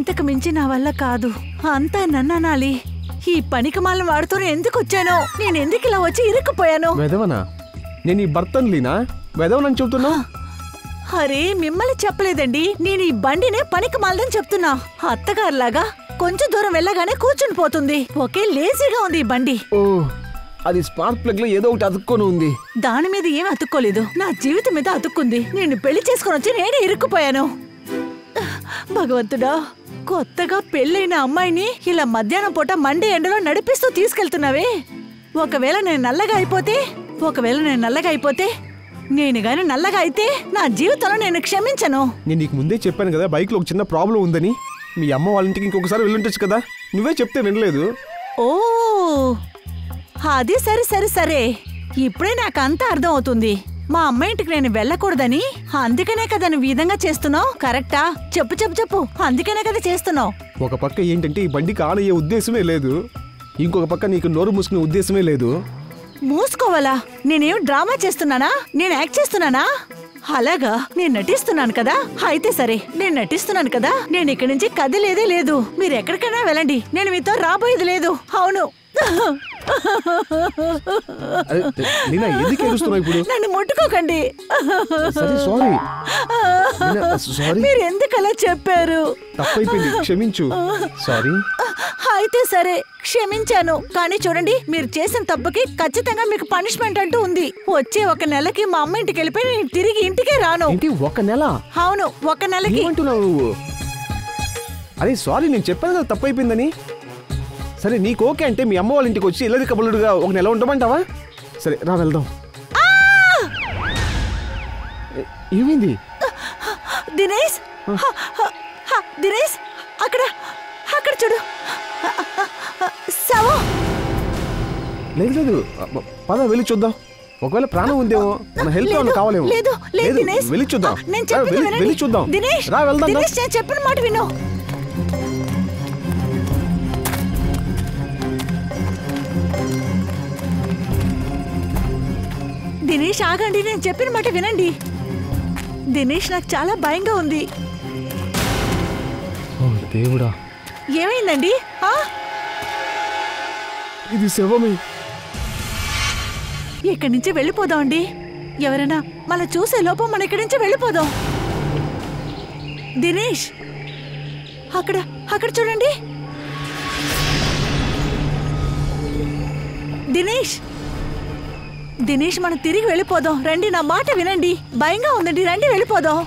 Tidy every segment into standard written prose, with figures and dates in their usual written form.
ఇంతకు మించి నా వల్ల కాదు. అంతా నన్ననాలి. ఈ పనికిమాలను వాడుతూనే ఎందుకు వచ్చానో, నేను ఎందుకు ఇలా వచ్చి ఇరుక్కుపోయాను? వెదవనా? నేను ఈ భర్తను లీనా వెదవనని చెబుతున్నా? అరే మిమ్మల్ని చెప్పలేదండి, నేను ఈ బండినే పనికిమాలని చెప్తున్నా. అత్తగారులాగా కొంచెం దూరం వెళ్ళగానే కూర్చుని పోతుంది. ఒకే లేజీగా ఉంది ఈ బండి. ఓ, అది స్పార్క్ ప్లగ్ లో ఏదో ఒకటి అతుక్కొని ఉంది. దాని మీద ఏం అతుక్కోలేదు, నా జీవితం మీద అతుక్కుంది. నేను పెళ్లి చేసుకుని వచ్చి నేనే ఇరుక్కుపోయాను. భగవంతుడా, కొత్తగా పెళ్ళైన అమ్మాయిని ఇలా మధ్యాహ్నం పూట మండే ఎండలో నడిపిస్తూ తీసుకెళ్తున్నావే. ఒకవేళ నేను నల్లగా అయిపోతే నేను గాని నల్లగా అయితే నా జీవితంలో నేను క్షమించను. నేను నీకు ముందే చెప్పాను కదా బైక్ లో ఒక చిన్న ప్రాబ్లం ఉందని. మీ అమ్మ వాళ్ళ ఇంటికి ఇంకొకసారి వెళ్ళుంటచ్చు కదా, నువ్వే చెప్తే వినలేదు. ఓ అది సరే, ఇప్పుడే నాకు అంతా అర్థం అవుతుంది. మా అమ్మ ఇంటికి నేను వెళ్ళకూడదని, అందుకనే కదా నువ్వు ఈ విధంగా చేస్తున్నావు. కరెక్టా? చెప్పు. అందుకనే కదా చేస్తున్నావు. ఒక పక్క ఏంటంటే ఈ బండికి ఆన్ అయ్యే ఉద్దేశమే లేదు, ఇంకొక పక్క నీకు నోరు మూసుకునే ఉద్దేశమే లేదు. మూసుకోవాలా? నేనేం డ్రామా చేస్తున్నానా? నేను యాక్ట్ చేస్తున్నానా? అలాగా? నేను నటిస్తున్నాను కదా. అయితే సరే, నేను నటిస్తున్నాను కదా. నేను ఇక్కడి నుంచి కదిలేదే లేదు. మీరు ఎక్కడికైనా వెళ్ళండి, నేను మీతో రాబోయేది లేదు. అవును. నన్ను ముట్టుకోకండి. మీరు ఎందుకు అలా చెప్పారు? క్షమించు. సారీ. అయితే సరే, క్షమించాను. కానీ చూడండి, మీరు చేసిన తప్పుకి ఖచ్చితంగా మీకు పనిష్మెంట్ అంటూ ఉంది. వచ్చే ఒక నెలకి మా అమ్మ ఇంటికి వెళ్ళిపోయి నేను తిరిగి ఇంటికే రాను. ఒక నెల? అవును, ఒక నెలకి. అరే సారీ, నేను చెప్పాను కదా తప్పైపోయిందని. సరే నీకు ఓకే అంటే మీ అమ్మ వాళ్ళ ఇంటికి వచ్చి ఇల్లది కబులుడుగా ఒక నెల ఉండమంటావా? సరే రా వెళ్దాం. ఏమైంది? దినేష్, అక్కడ చూడు. లేదు, పద వెళ్ళి చూద్దాం. ఒకవేళ ప్రాణం ఉందేమో, మన హెల్ప్ కావాలేమో. వెళ్ళి చూద్దాం. వెళ్ళి చూద్దాం. రా వెళ్దాం. నేను చెప్పిన మాట విను. దినేష్ ఆగండి, నేను చెప్పిన మాట వినండి. దినేష్, నాకు చాలా భయంగా ఉంది. దేవుడా, ఏమైందండి? ఇది శవమే. ఇక్కడి నుంచి వెళ్ళిపోదాం అండి. ఎవరైనా మన చూసే లోపం మన ఇక్కడి నుంచి వెళ్ళిపోదాం. దినేష్, అక్కడ చూడండి. దినేష్, మనం తిరిగి వెళ్ళిపోదాం. రండి, నా మాట వినండి. భయంగా ఉందండి, రండి వెళ్ళిపోదాం.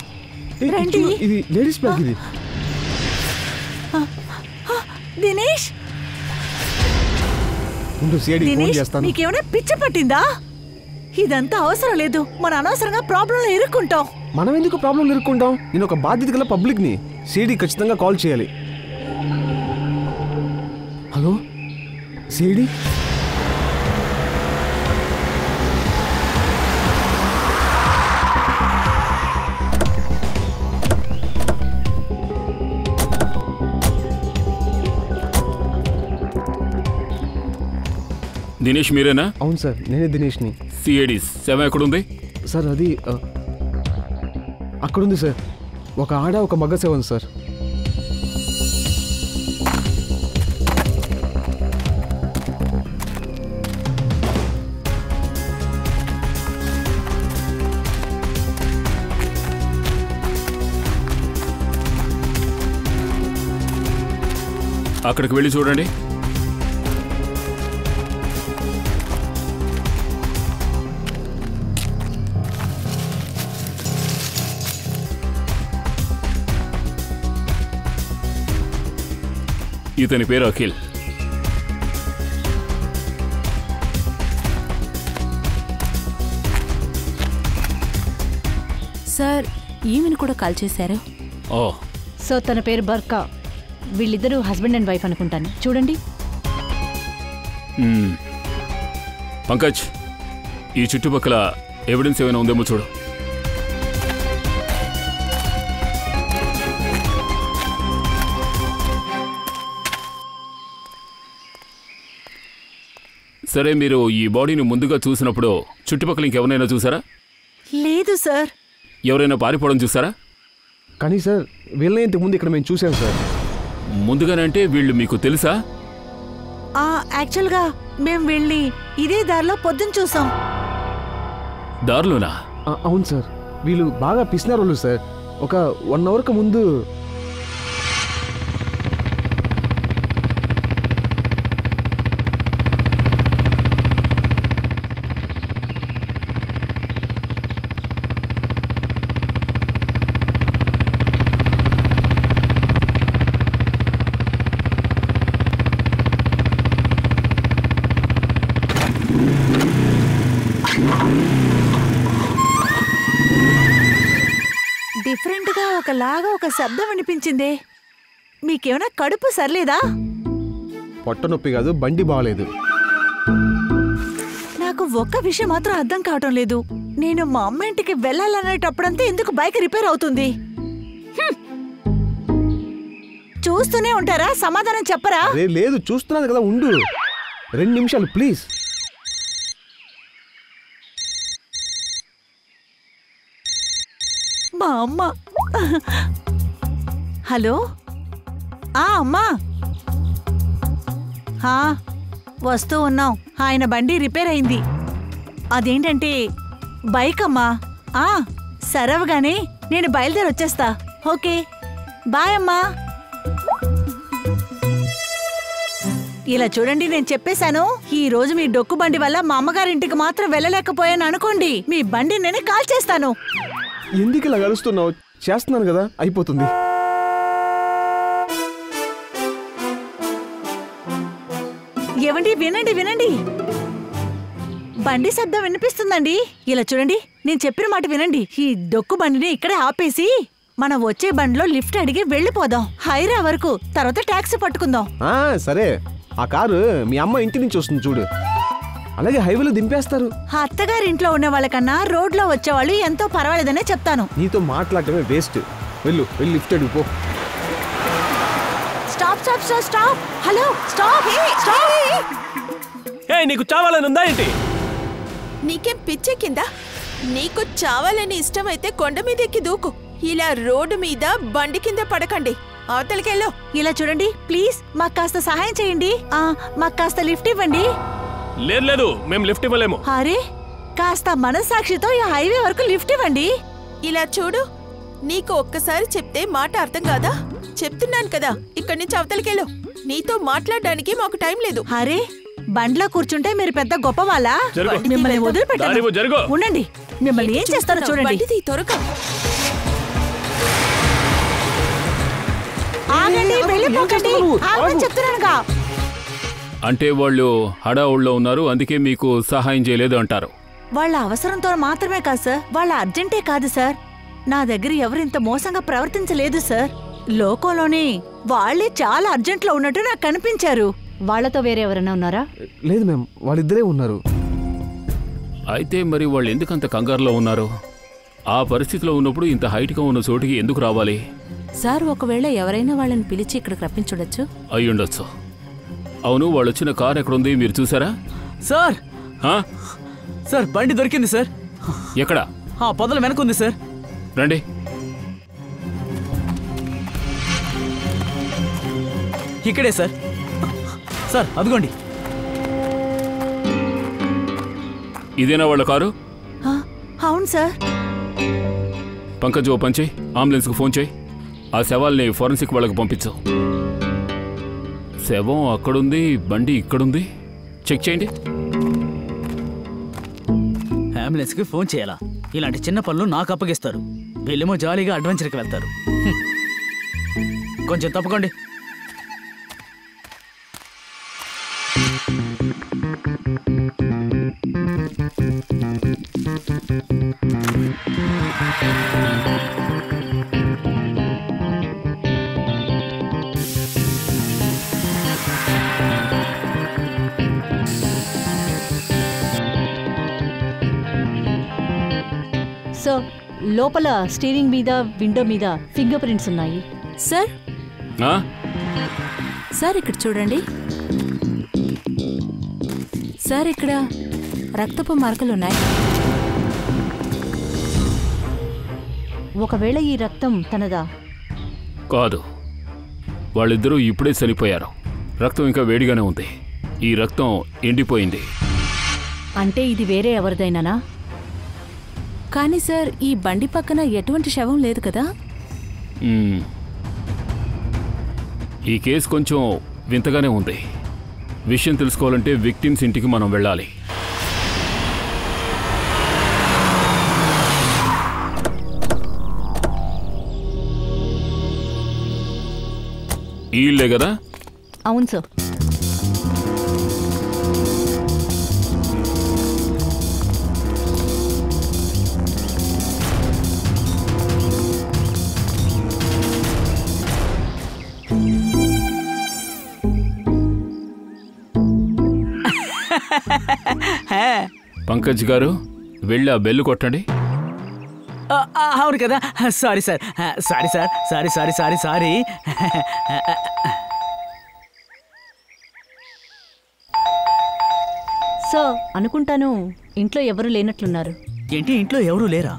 రండి. ఇది లేడీస్ బ్యాగ్. ఇది దినేష్, నీకేమైనా పిచ్చి పట్టిందా? ఇదంతా అవసరం లేదు. మనం అనవసరంగా ప్రాబ్లంలో ఇరుక్కుంటాం. మనం ఎందుకు ప్రాబ్లంలో ఇరుక్కుంటాం? నేను ఒక బాధ్యత గల పబ్లిక్ ని. సిఐడి ఖచ్చితంగా కాల్ చేయాలి. Hello CID? దినేష్ మీరేనా? అవును సార్, నేనే దినేష్ని. సిఐడి శవం ఎక్కడుంది సార్? అది అక్కడుంది సార్. ఒక ఆడ ఒక మగ శవం సార్. అక్కడికి వెళ్ళి చూడండి. ఇతని పేరు అఖిల్. సార్, ఈమెను కూడా కాల్ చేశారు. ఓ, సో తన పేరు బర్కా. వీళ్ళిద్దరూ హస్బెండ్ అండ్ వైఫ్ అనుకుంటాను. చూడండి. పంకజ్, ఈ చుట్టుపక్కల ఎవిడెన్స్ ఏమైనా ఉందేమో చూడు. సరే, మీరు ఈ బాడీని ముందుగా చూసినప్పుడు చుట్టుపక్కల ఇంకెవరైనా చూసారా? లేదు సార్. ఎవరైనా పారిపోవడం చూసారా? కానీ సార్, వీళ్ళని ఇంతకు ముందు ఇక్కడ మేము చూసాం సార్. ముందుగానంటే వీళ్ళు మీకు తెలుసా? యాక్చువల్గా మేం వెళ్ళి ఇదే దారిలో పొద్దున చూసాం. దారిలోనా? అవును సార్, వీళ్ళు బాగా పిసినారోళ్ళు సార్. ఒక 1 అవర్కి ముందు డిఫరెంట్గా ఒకలాగా ఒక శబ్దం వినిపించిందే. మీకేమైనా కడుపు సర్లేదా? పొట్ట నొప్పి కాదు, బండి బాగలేదు. నాకు ఒక్క విషయం మాత్రం అర్థం కావటం లేదు. నేను మా అమ్మ ఇంటికి వెళ్ళాలనేటప్పుడంతా ఎందుకు బైక్ రిపేర్ అవుతుంది? చూస్తూనే ఉంటారా? సమాధానం చెప్పరా? లేదు, చూస్తున్నాను కదా, ఉండు 2 నిమిషాలు ప్లీజ్. మా అమ్మ. హలో, అమ్మా. వస్తూ ఉన్నాం. ఆయన బండి రిపేర్ అయింది. అదేంటంటే బైక్ అమ్మా. సరవగానే నేను బయలుదేరి వచ్చేస్తా. ఓకే, బాయ్ అమ్మా. ఇలా చూడండి, నేను చెప్పేశాను. ఈ రోజు మీ డొక్కు బండి వల్ల మా అమ్మగారింటికి మాత్రం వెళ్ళలేకపోయాను అనుకోండి, మీ బండి నేను కాల్ చేస్తాను. ఎందుకు ఇలా గడుస్తున్నావు? చేస్తున్నాను కదా, అయిపోతుంది. ఏవండి, వినండి వినండి, బండి శబ్దం వినిపిస్తుందండి. ఇలా చూడండి, నేను చెప్పిన మాట వినండి. ఈ డొక్కు బండిని ఇక్కడే ఆపేసి మనం వచ్చే బండిలో లిఫ్ట్ అడిగి వెళ్ళిపోదాం. హైరా వరకు, తర్వాత టాక్సీ పట్టుకుందాం. సరే, ఆ కారు మీ అమ్మ ఇంటి నుంచి వస్తుంది చూడు, అలాగే హైవేలో దింపేస్తారు. అత్తగారింట్లో ఉన్న వాళ్ళకన్నా రోడ్లో వచ్చేవాళ్ళు ఎంతో పర్వాలేదనే చెప్తాను. నీతో మాట్లాడటమే వేస్ట్. వెళ్ళి లిఫ్ట్ అడుగు. Stop stop stop stop. Hello, stop stop. నీకు చావాలని ఉందా ఏంటి? నీకేం పిచ్చెక్కిందా? నీకు చావాలని ఇష్టమైతే కొండ మీద ఎక్కి దూకు. ఇలా రోడ్డు మీద బండి కింద పడకండి, అవతలికెళ్ళు. ఇలా చూడండి ప్లీజ్, మాకు కాస్త సహాయం చేయండి. మాకు కాస్త లిఫ్ట్ ఇవ్వండి. లేదు, మేము లిఫ్ట్ ఇవ్వలేము. అరే, కాస్త మనస్సాక్షితో ఈ హైవే వరకు లిఫ్ట్ ఇవ్వండి. ఇలా చూడు, నీకు ఒక్కసారి చెప్తే మాట అర్థం కాదా? చెప్తున్నాను కదా, ఇక్కడి నుంచి అవతలికెళ్ళు. నీతో మాట్లాడడానికి మాకు టైం లేదు. అరే, బండ్లో కూర్చుంటే మీరు పెద్ద గొప్ప వాళ్ళ? మిమ్మల్ని వదిలిపెట్టారు. ఉండండి, మిమ్మల్ని ఏం చేస్తారో చూడండి. త్వరగా ఆగండి, వెళ్ళిపోకండి. ఆగమని చెప్తున్నానుగా. అంటే వాళ్ళు హడావుల్లో ఉన్నారు, అందుకే మీకు సహాయం చేయలేదు అంటారు. వాళ్ళ అవసరంతో మాత్రమే కాదు సార్, వాళ్ళ అర్జెంటే కాదు సార్. నా దగ్గర ఎవరింత మోసంగా ప్రవర్తించలేదు సార్. లోకంలోనే వాళ్ళే చాలా అర్జెంట్లో ఉన్నట్టు నాకు కనిపించారు. వాళ్లతో వేరే ఎవరైనా ఉన్నారా? లేదు మ్యామ్, వాళ్ళిద్దరే ఉన్నారు. అయితే మరి వాళ్ళు ఎందుకంత కంగారులో ఉన్నారు? ఆ పరిస్థితిలో ఉన్నప్పుడు ఇంత హైట్గా ఉన్న చోటికి ఎందుకు రావాలి? సార్, ఒకవేళ ఎవరైనా వాళ్ళని పిలిచి ఇక్కడికి రప్పించుండొచ్చు. అయ్యుండొచ్చు. అవును, వాళ్ళు వచ్చిన కార్ ఎక్కడుంది, మీరు చూసారా? సార్ సార్, బండి దొరికింది సార్. ఎక్కడ? పొదల వెనకుంది సార్. రండి. ఇక్కడే సార్. సార్, అదిగోండి. ఇదేనా వాళ్ళ కారు? అవును సార్. పంకజ్, ఓ పని చేయి, అంబులెన్స్కి ఫోన్ చేయి. ఆ శవాల్ని ఫోరెన్సిక్ వాళ్ళకి పంపించు. శవం అక్కడుంది, బండి ఇక్కడుంది, చెక్ చేయండి. అంబులెన్స్కి ఫోన్ చేయాలా? ఇలాంటి చిన్న పనులు నాకు అప్పగిస్తారు. వీళ్ళేమో జాలీగా అడ్వెంచర్కి వెళ్తారు. కొంచెం తప్పుకోండి. సో లోపల స్టీరింగ్ మీద, విండో మీద ఫింగర్ ప్రింట్స్ ఉన్నాయి. సార్ సార్, ఇక్కడ చూడండి సార్, ఇక్కడ రక్తపు మరకలున్నాయి. ఒకవేళ ఈ రక్తం తనదా? కాదు, వాళ్ళిద్దరూ ఇప్పుడే చనిపోయారు. రక్తం ఇంకా వేడిగానే ఉంది. ఈ రక్తం ఎండిపోయింది. అంటే ఇది వేరే ఎవరిదైనానా? కానీ సార్, ఈ బండి పక్కన ఎటువంటి శవం లేదు కదా? ఈ కేసు కొంచెం వింతగానే ఉంది. విషయం తెలుసుకోవాలంటే విక్టిమ్స్ ఇంటికి మనం వెళ్ళాలి. ఈ ఇల్లే కదా? అవును సార్. పంకజ్ గారు, వెళ్ళి ఆ బెల్లు కొట్టండి. అవును కదా, sorry sir, sorry sir, sorry sorry sorry sorry. Sir, అనుకుంటాను ఇంట్లో ఎవరు లేనట్లున్నారు. ఏంటి, ఇంట్లో ఎవరూ లేరా?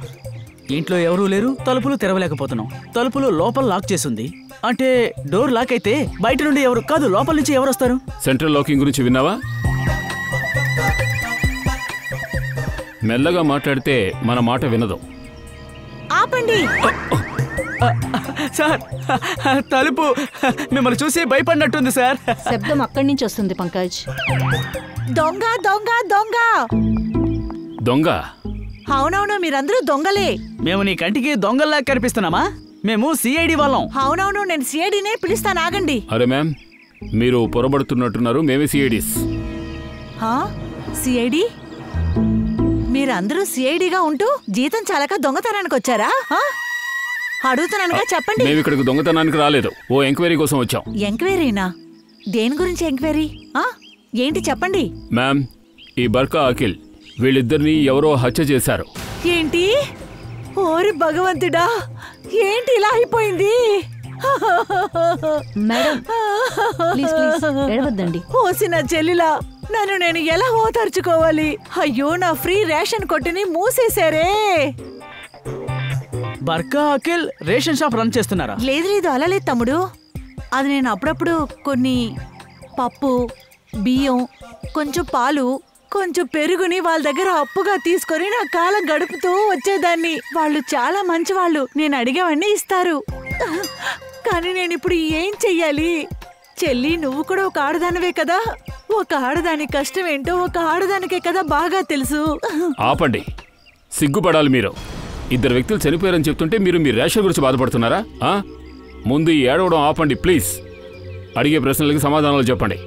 ఇంట్లో ఎవరూ లేరు, తలుపులు తెరవలేకపోతున్నాం. తలుపులు లోపల లాక్ చేసింది. అంటే డోర్ లాక్ అయితే బయట నుండి ఎవరు కాదు, లోపల నుంచి ఎవరు వస్తారు? సెంట్రల్ లాకింగ్ గురించి విన్నావా? మెల్లగా మాట్లాడితే మన మాట వినదు. ఆపండి సార్, తలుపు మిమ్మల్ని చూసి భయపడినట్టుంది సార్. శబ్దం అక్కడి నుంచి వస్తుంది పంకజ్. దొంగ దొంగ దొంగ దొంగ? అవునవును, మీరందరూ దొంగలే. మేము నీ కంటికి దొంగల్లా కనిపిస్తున్నామా? మేము సిఐడి వాళ్ళం. అవునవును, నేను సిఐడినే పిలుస్తాను, ఆగండి. అరే మ్యామ్, మీరు పొరబడుతున్నట్టున్నారు. మేమే సిఐడిస్. సిఐడి? మీరందరూ సిఐడిగా ఉంటూ జీతం చాలక దొంగతనానికి వచ్చారా? అడుగుతున్నానుగా, చెప్పండి. మేము ఇక్కడికి దొంగతనానికి రాలేదు, ఓ ఎంక్వైరీ కోసం వచ్చాం. ఎంక్వైరీనా? దేని గురించి ఎంక్వైరీ? ఏంటి చెప్పండి. మ్యామ్, ఈ బర్కా అఖిల్ వీళ్ళిద్దరిని ఎవరో హత్య చేశారు. ఏంటి? ఓరి భగవంతుడా, ఏంటి ఇలా అయిపోయింది? మేడం ప్లీజ్ ప్లీజ్ ఏడవద్దండి. ఓసిన చెల్లిలా, నన్ను నేను ఎలా ఓదార్చుకోవాలి? అయ్యో, నా ఫ్రీ రేషన్ కొట్టుని మూసేశారే. Barkha Akhil ration shop run చేస్తున్నారా? లేదు లేదు, అలా లేదు తమ్ముడు. అది నేను అప్పుడప్పుడు కొన్ని పప్పు, బియ్యం, కొంచెం పాలు, కొంచెం పెరుగుని వాళ్ళ దగ్గర అప్పుగా తీసుకొని నా కాలం గడుపుతూ వచ్చేదాన్ని. వాళ్ళు చాలా మంచివాళ్ళు, నేను అడిగేవన్నీ ఇస్తారు. కానీ నేను ఇప్పుడు ఏం చెయ్యాలి? చెల్లి, నువ్వు కూడా ఒక ఆడదానివే కదా. ఒక ఆడదాని కష్టం ఏంటో ఒక ఆడదానికే కదా బాగా తెలుసు. ఆపండి, సిగ్గుపడాలి మీరు. ఇద్దరు వ్యక్తులు చనిపోయారని చెప్తుంటే మీరు మీ రేషన్ గురించి బాధపడుతున్నారా? ముందు ఈ ఏడవడం ఆపండి ప్లీజ్. అడిగే ప్రశ్నలకి సమాధానాలు చెప్పండి.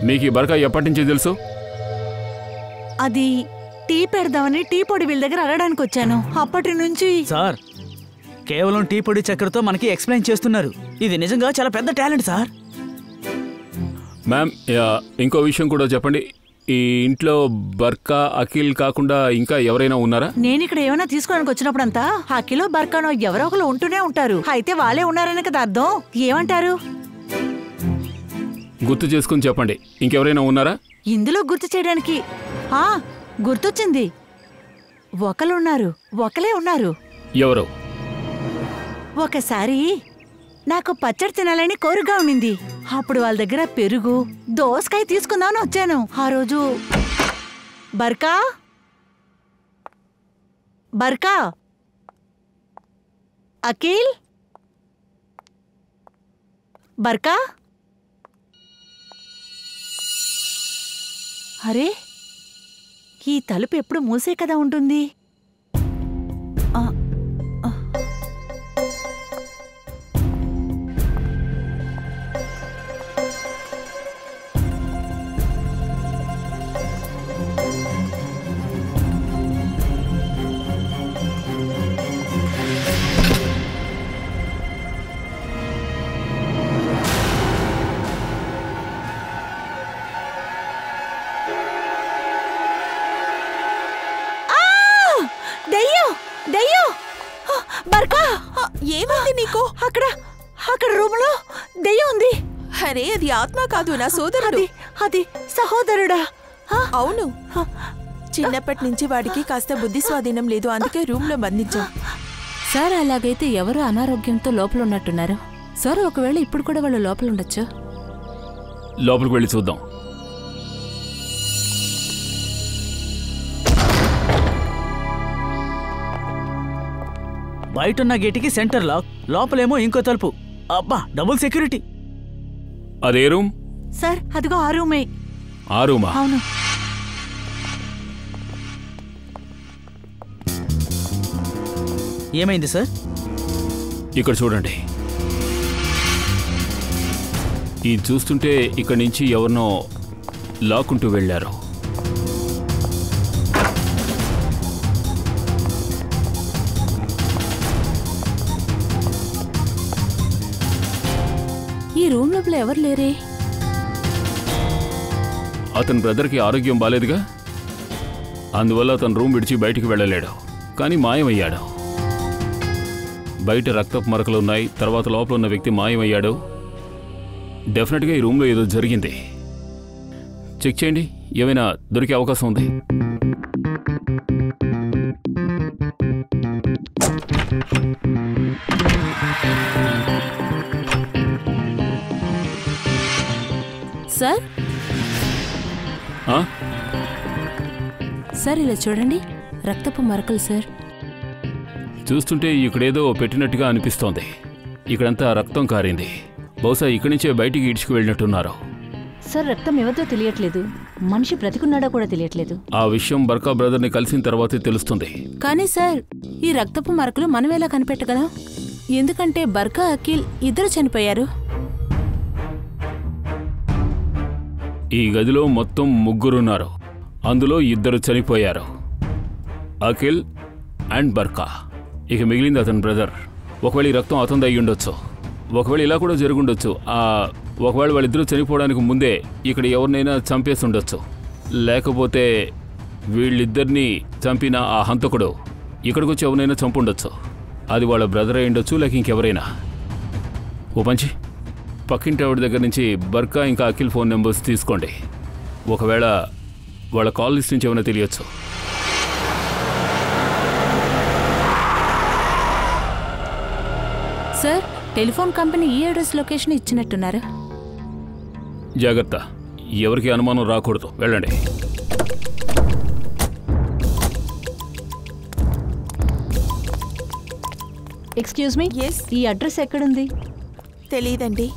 మీకు ఈ బర్కా ఎప్పటి నుంచి తెలుసు? అది టీ పెడదామని టీ పొడి వీళ్ళ దగ్గర అడగడానికి వచ్చాను. అప్పటి నుంచి. సార్, కేవలం టీ పొడి చక్కెరతో మనకి ఎక్స్ప్లెయిన్ చేస్తున్నారు. ఇది నిజంగా చాలా పెద్ద టాలెంట్ సార్. మ్యామ్, ఇంకో విషయం కూడా చెప్పండి. ఈ ఇంట్లో బర్కా అఖిల్ కాకుండా ఇంకా ఎవరైనా ఉన్నారా? నేను ఇక్కడ ఏమైనా తీసుకోవడానికి వచ్చినప్పుడంతా అఖిలో బర్కానో ఎవరో ఒకరు ఉంటూనే ఉంటారు. అయితే వాళ్ళే ఉన్నారని కదా అర్థం. ఏమంటారు? గుర్తు చేసుకుని చెప్పండి, ఇంకెవరైనా ఉన్నారా? ఇందులో గుర్తు చేయడానికి గుర్తొచ్చింది. ఒకలే ఉన్నారు. ఎవరు? ఒకసారి నాకు పచ్చడి తినాలని కోరికగా ఉండింది. అప్పుడు వాళ్ళ దగ్గర పెరుగు, దోసకాయ తీసుకుందామని వచ్చాను. ఆ రోజు బర్కా బర్కా అఖిల్ బర్కా. అరే, ఈ తలుపు ఎప్పుడు మూసే కదా ఉంటుంది. బర్కా, ఏమైంది నీకు? అక్కడ రూములో దెయ్యం ఉంది. అరే, అది ఆత్మ కాదు, నా సోదరుడు. అది సహోదరుడా? అవును, చిన్నప్పటి నుంచి వాడికి కాస్త బుద్ధి స్వాధీనం లేదు, అందుకే రూమ్ లో బంధించాం. సార్, అలాగైతే ఎవరు అనారోగ్యంతో లోపల ఉన్నట్టున్నారు. సార్ ఒకవేళ ఇప్పుడు కూడా వాళ్ళు లోపల ఉండొచ్చు. లోపలికి వెళ్ళి చూద్దాం. బయటున్న గేటుకి సెంటర్ లాక్, లోపలేమో ఇంకో తలుపు. అబ్బా, డబుల్ సెక్యూరిటీ. అదే రూమ్? సార్ అదిగో ఆ రూమే. ఆ రూమా? అవును. ఏమైంది సార్? ఇక్కడ చూడండి. ఇది చూస్తుంటే ఇక్కడి నుంచి ఎవరినో లాక్కుంటూ వెళ్ళారు. ఈ రూమ్ లోపల ఎవరు లేరే? అతని బ్రదర్కి ఆరోగ్యం బాలేదుగా, అందువల్ల అతను రూమ్ విడిచి బయటికి వెళ్ళలేడు, కానీ మాయమయ్యాడు. బయట రక్తపు మరకలున్నాయి. తర్వాత లోపల ఉన్న వ్యక్తి మాయమయ్యాడు. డెఫినెట్గా ఈ రూమ్లో ఏదో జరిగింది. చెక్ చేయండి, ఏమైనా దొరికే అవకాశం ఉంది. సార్ సార్ ఇలా చూడండి, రక్తపు మరకలు సార్. చూస్తుంటే ఇక్కడేదో పెట్టినట్టుగా అనిపిస్తోంది. ఇక్కడంతా రక్తం కారింది. బహుశా ఇక్కడి నుంచే బయటికి ఇడ్చుకు వెళ్ళినట్టున్నారు. సార్ రక్తం ఎవరితో తెలియట్లేదు, మనిషి బ్రతికున్నాడో కూడా తెలియట్లేదు. ఆ విషయం బర్కా బ్రదర్ని కలిసిన తర్వాతే తెలుస్తుంది. కానీ సార్, ఈ రక్తపు మరకలు మనం ఎలా కనిపెట్టగలం? ఎందుకంటే బర్కా, అఖిల్ ఇద్దరు చనిపోయారు. ఈ గదిలో మొత్తం 3 ఉన్నారు. అందులో 2 చనిపోయారు, అఖిల్ అండ్ బర్కా. ఇక మిగిలింది అతని బ్రదర్. ఒకవేళ ఈ రక్తం అతనిది అయి ఉండొచ్చు, ఒకవేళ ఇలా కూడా జరుగుండొచ్చు. ఒకవేళ వాళ్ళిద్దరూ చనిపోవడానికి ముందే ఇక్కడ ఎవరినైనా చంపేసి ఉండొచ్చు, లేకపోతే వీళ్ళిద్దరినీ చంపిన ఆ హంతకుడు ఇక్కడికి వచ్చి ఎవరినైనా చంపుండొచ్చు. అది వాళ్ళ బ్రదర్ అయి ఉండొచ్చు, లేక ఇంకెవరైనా. ఓ పంచి, పక్కింటి ఆవిడ దగ్గర నుంచి బర్కా ఇంకా అఖిల్ ఫోన్ నెంబర్స్ తీసుకోండి. ఒకవేళ వాళ్ళ కాల్ లిస్ట్ నుంచి ఏమైనా తెలియచ్చు. సార్, టెలిఫోన్ కంపెనీ ఈ అడ్రస్ లొకేషన్ ఇచ్చినట్టున్నారు. జాగ్రత్త, ఎవరికి అనుమానం రాకూడదు. వెళ్ళండి. ఎక్స్క్యూజ్ మీ, ఈ అడ్రస్ ఎక్కడుంది? తెలీదండి.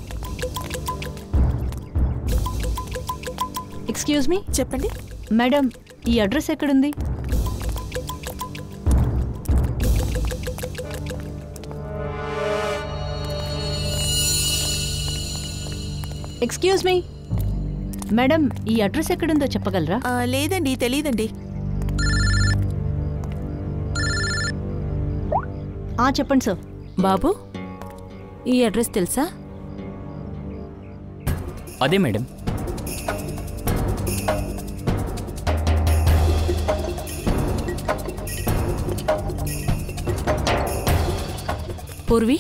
ఎక్స్క్యూజ్ మీ, చెప్పండి మేడం, ఈ అడ్రస్ ఎక్కడుంది? ఎక్స్క్యూజ్ మీ మేడం, ఈ అడ్రస్ ఎక్కడుందో చెప్పగలరా? లేదండి, తెలీదండి. చెప్పండి సార్. బాబు, ఈ అడ్రస్ తెలుసా? అదే మేడం. పూర్వి,